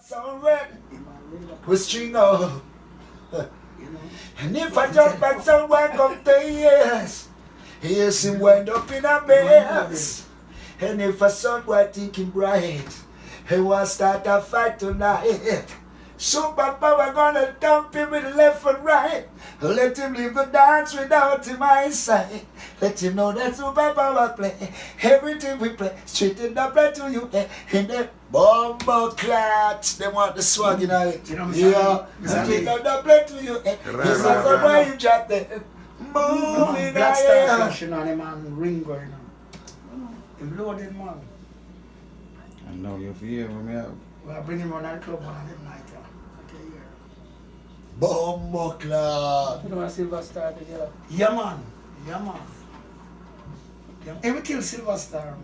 somewhere, we string up. And if I jump back somewhere, come 10 years, here's him wind up in a mess. And if a son boy thinking bright, he want start a fight tonight. Supa power gonna dump him with left and right. Let him leave the dance without him eyesight. Let him know that Supa power play. Everything we play, straight in the play to you. In the bomber clats, they want the swag in it. Yeah, straight in the play to you. This is the way you drop the moving Black Star flashing on him and ring going on. Him loaded man. I know you feel me out. We'll bring him on that club one of them night. Bomber clat. You know a Silver Star together? Yeah man. Yeah man. Yeah. Hey, we kill Silver Star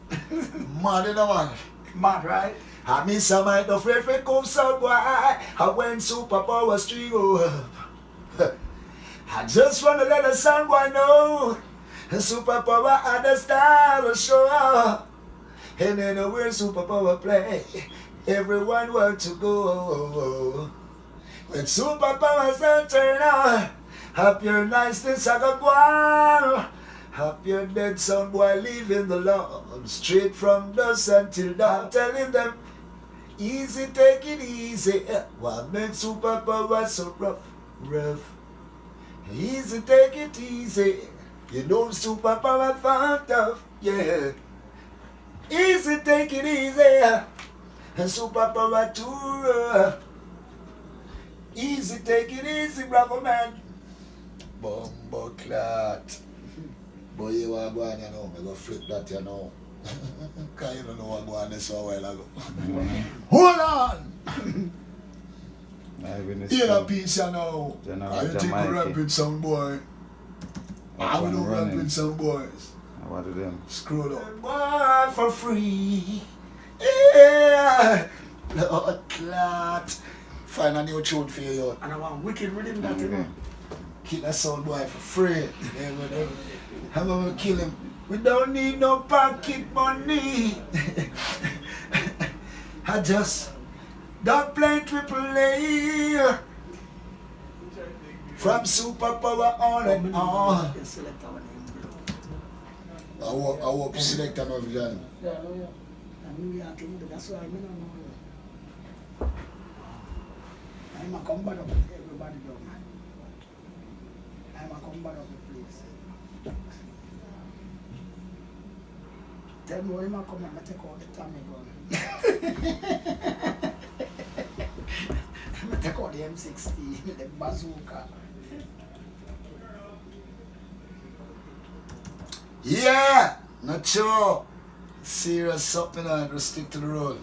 man. Mad in a man. Mad, right? I miss a might of afraid for come some boy. I went Supa power string up. I just wanna let the sun boy know. Supa power and the star will show up. And anywhere Supa power play, everyone want to go. When Supa power sun turn on, have your niceness I got one. Have your dead son boy leaving the lawn, straight from dusk until dawn. Telling them, easy, take it easy. What makes Supa power so rough? Easy, take it easy. You know Supa power found tough, yeah. Easy, take it easy. And Supa power too rough. Easy, take it easy, bravo man. Bumbo clat. Boy, you want to go on, you know. I'm going to flip that, you know. Because you don't know what going on this a while ago. Hold on! Hear a piece, you know. I think we're rapping some boy. I will not rapping some boys. What of them? Screw up. Boy, for free. Yeah. Lord clat. Find a new tune for you. And I want wicked rhythm that you know. Kill that sound boy for free. Yeah, whatever. I'm gonna kill him. We don't need no pocket money. I just Dubplate AAA. From Supa power on and on. I hope you select another time. Yeah, no, yeah. That's why I don't know. I'm a combat of everybody down. I'm a combat of the place. Tell me when I come and take out the Tommy gun. I take out the M60, the bazooka. Yeah! Not sure. Serious something, I just stick to the road.